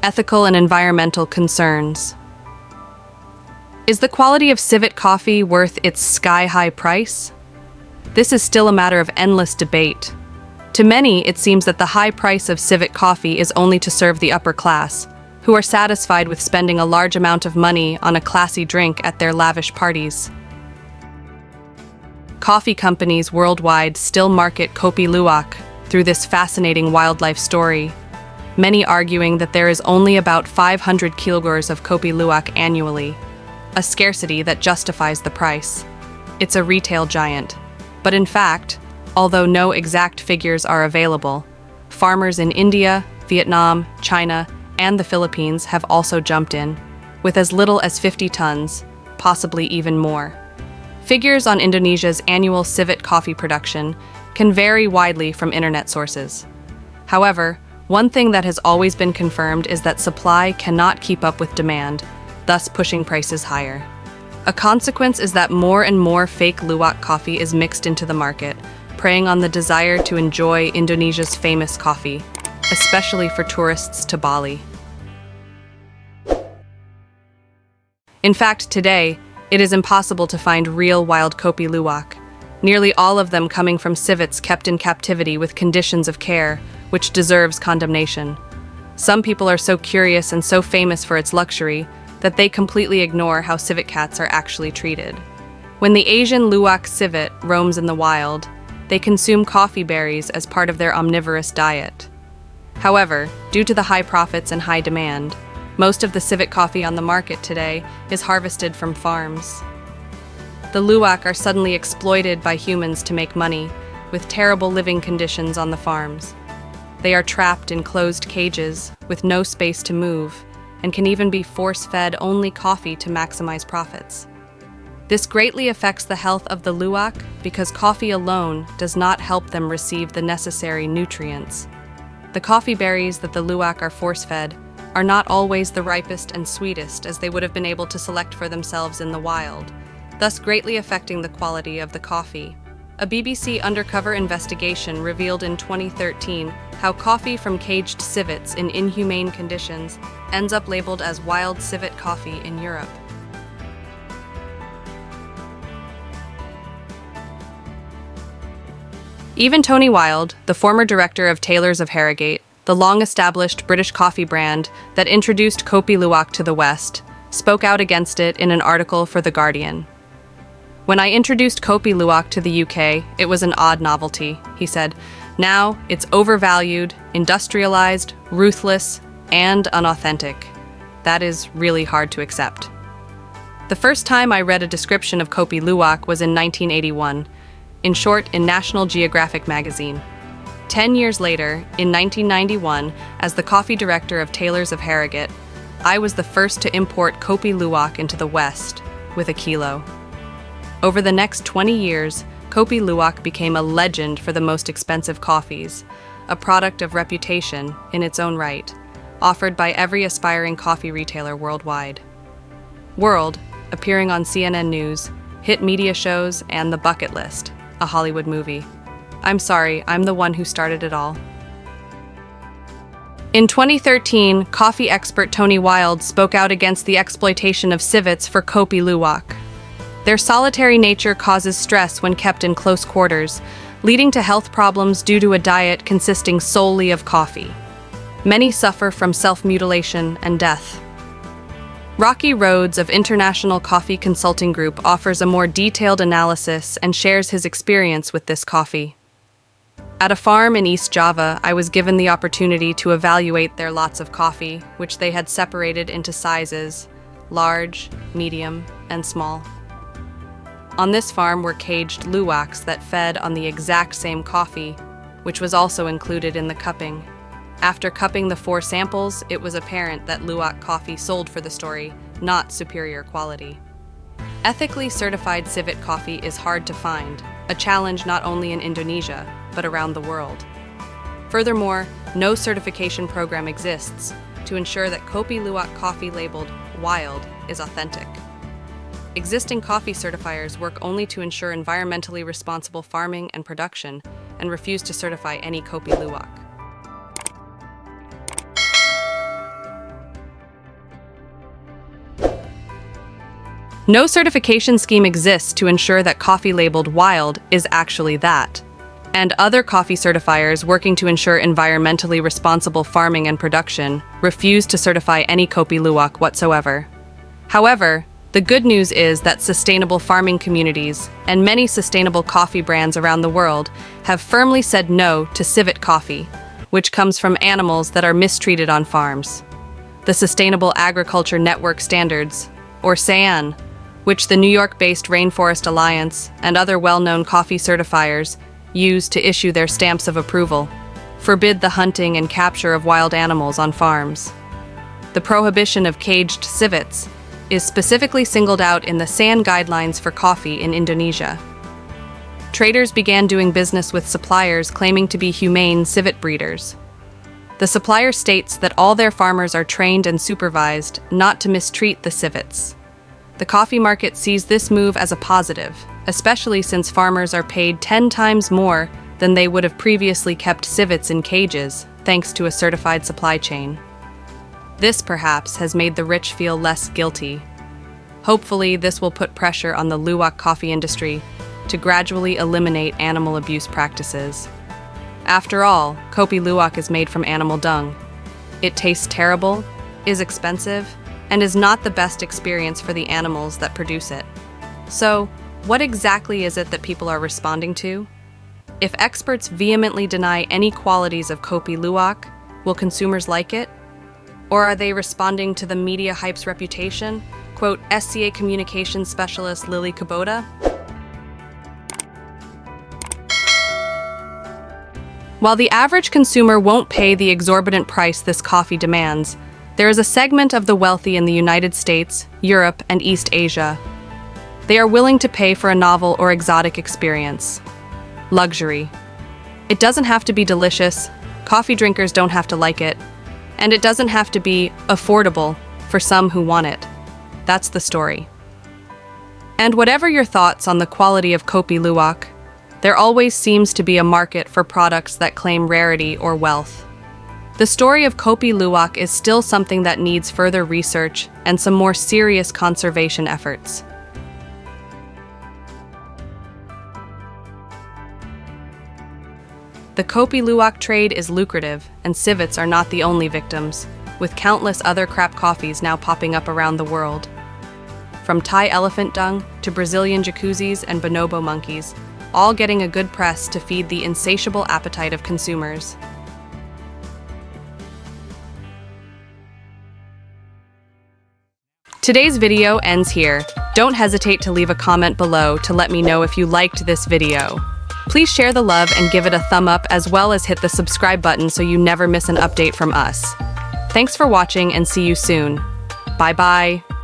ethical and environmental concerns. Is the quality of civet coffee worth its sky-high price? This is still a matter of endless debate. To many, it seems that the high price of civet coffee is only to serve the upper class, who are satisfied with spending a large amount of money on a classy drink at their lavish parties. Coffee companies worldwide still market Kopi Luwak through this fascinating wildlife story, many arguing that there is only about 500 kilograms of Kopi Luwak annually, a scarcity that justifies the price. It's a retail giant. But in fact, although no exact figures are available, farmers in India, Vietnam, China, and the Philippines have also jumped in, with as little as 50 tons, possibly even more. Figures on Indonesia's annual civet coffee production can vary widely from internet sources. However, one thing that has always been confirmed is that supply cannot keep up with demand, thus pushing prices higher. A consequence is that more and more fake luwak coffee is mixed into the market, preying on the desire to enjoy Indonesia's famous coffee, especially for tourists to Bali. In fact, today, it is impossible to find real wild Kopi Luwak, nearly all of them coming from civets kept in captivity with conditions of care, which deserves condemnation. Some people are so curious and so famous for its luxury that they completely ignore how civet cats are actually treated. When the Asian luwak civet roams in the wild, they consume coffee berries as part of their omnivorous diet. However, due to the high profits and high demand, most of the civet coffee on the market today is harvested from farms. The luwak are suddenly exploited by humans to make money, with terrible living conditions on the farms. They are trapped in closed cages with no space to move, and can even be force-fed only coffee to maximize profits. This greatly affects the health of the luwak because coffee alone does not help them receive the necessary nutrients. The coffee berries that the luwak are force-fed are not always the ripest and sweetest as they would have been able to select for themselves in the wild, thus greatly affecting the quality of the coffee. A BBC undercover investigation revealed in 2013 how coffee from caged civets in inhumane conditions ends up labeled as wild civet coffee in Europe. Even Tony Wilde, the former director of Taylors of Harrogate, the long-established British coffee brand that introduced Kopi Luwak to the West, spoke out against it in an article for The Guardian. "When I introduced Kopi Luwak to the UK, it was an odd novelty," he said. "Now, it's overvalued, industrialized, ruthless, and unauthentic. That is really hard to accept." The first time I read a description of Kopi Luwak was in 1981, in short, in National Geographic magazine. 10 years later, in 1991, as the coffee director of Taylors of Harrogate, I was the first to import Kopi Luwak into the West, with a kilo. Over the next 20 years, Kopi Luwak became a legend for the most expensive coffees, a product of reputation in its own right, offered by every aspiring coffee retailer worldwide. World, appearing on CNN News, hit media shows, and The Bucket List, a Hollywood movie. I'm sorry, I'm the one who started it all. In 2013, coffee expert Tony Wilde spoke out against the exploitation of civets for Kopi Luwak. Their solitary nature causes stress when kept in close quarters, leading to health problems due to a diet consisting solely of coffee. Many suffer from self-mutilation and death. Rocky Rhodes of International Coffee Consulting Group offers a more detailed analysis and shares his experience with this coffee. At a farm in East Java, I was given the opportunity to evaluate their lots of coffee, which they had separated into sizes: large, medium, and small. On this farm were caged luwaks that fed on the exact same coffee, which was also included in the cupping. After cupping the 4 samples, it was apparent that luwak coffee sold for the story, not superior quality. Ethically certified civet coffee is hard to find, a challenge not only in Indonesia, but around the world. Furthermore, no certification program exists to ensure that Kopi Luwak coffee labeled wild is authentic. Existing coffee certifiers work only to ensure environmentally responsible farming and production and refuse to certify any Kopi Luwak. No certification scheme exists to ensure that coffee labeled wild is actually that. And other coffee certifiers working to ensure environmentally responsible farming and production refuse to certify any Kopi Luwak whatsoever. However, the good news is that sustainable farming communities and many sustainable coffee brands around the world have firmly said no to civet coffee, which comes from animals that are mistreated on farms. The Sustainable Agriculture Network Standards, or SAN, which the New York-based Rainforest Alliance and other well-known coffee certifiers use to issue their stamps of approval, forbid the hunting and capture of wild animals on farms. The prohibition of caged civets is specifically singled out in the SAN guidelines for coffee in Indonesia. Traders began doing business with suppliers claiming to be humane civet breeders. The supplier states that all their farmers are trained and supervised not to mistreat the civets. The coffee market sees this move as a positive, especially since farmers are paid 10 times more than they would have previously kept civets in cages, thanks to a certified supply chain. This, perhaps, has made the rich feel less guilty. Hopefully, this will put pressure on the Luwak coffee industry to gradually eliminate animal abuse practices. After all, Kopi Luwak is made from animal dung. It tastes terrible, is expensive, and is not the best experience for the animals that produce it. So, what exactly is it that people are responding to? If experts vehemently deny any qualities of Kopi Luwak, will consumers like it? Or are they responding to the media hype's reputation? Quote, SCA Communications Specialist Lily Kubota. While the average consumer won't pay the exorbitant price this coffee demands, there is a segment of the wealthy in the United States, Europe, and East Asia. They are willing to pay for a novel or exotic experience. Luxury. It doesn't have to be delicious, coffee drinkers don't have to like it, and it doesn't have to be affordable for some who want it. That's the story. And whatever your thoughts on the quality of Kopi Luwak, there always seems to be a market for products that claim rarity or wealth. The story of Kopi Luwak is still something that needs further research and some more serious conservation efforts. The Kopi Luwak trade is lucrative, and civets are not the only victims, with countless other crap coffees now popping up around the world. From Thai elephant dung to Brazilian jacuzzis and bonobo monkeys, all getting a good press to feed the insatiable appetite of consumers. Today's video ends here. Don't hesitate to leave a comment below to let me know if you liked this video. Please share the love and give it a thumb up, as well as hit the subscribe button so you never miss an update from us. Thanks for watching and see you soon. Bye-bye.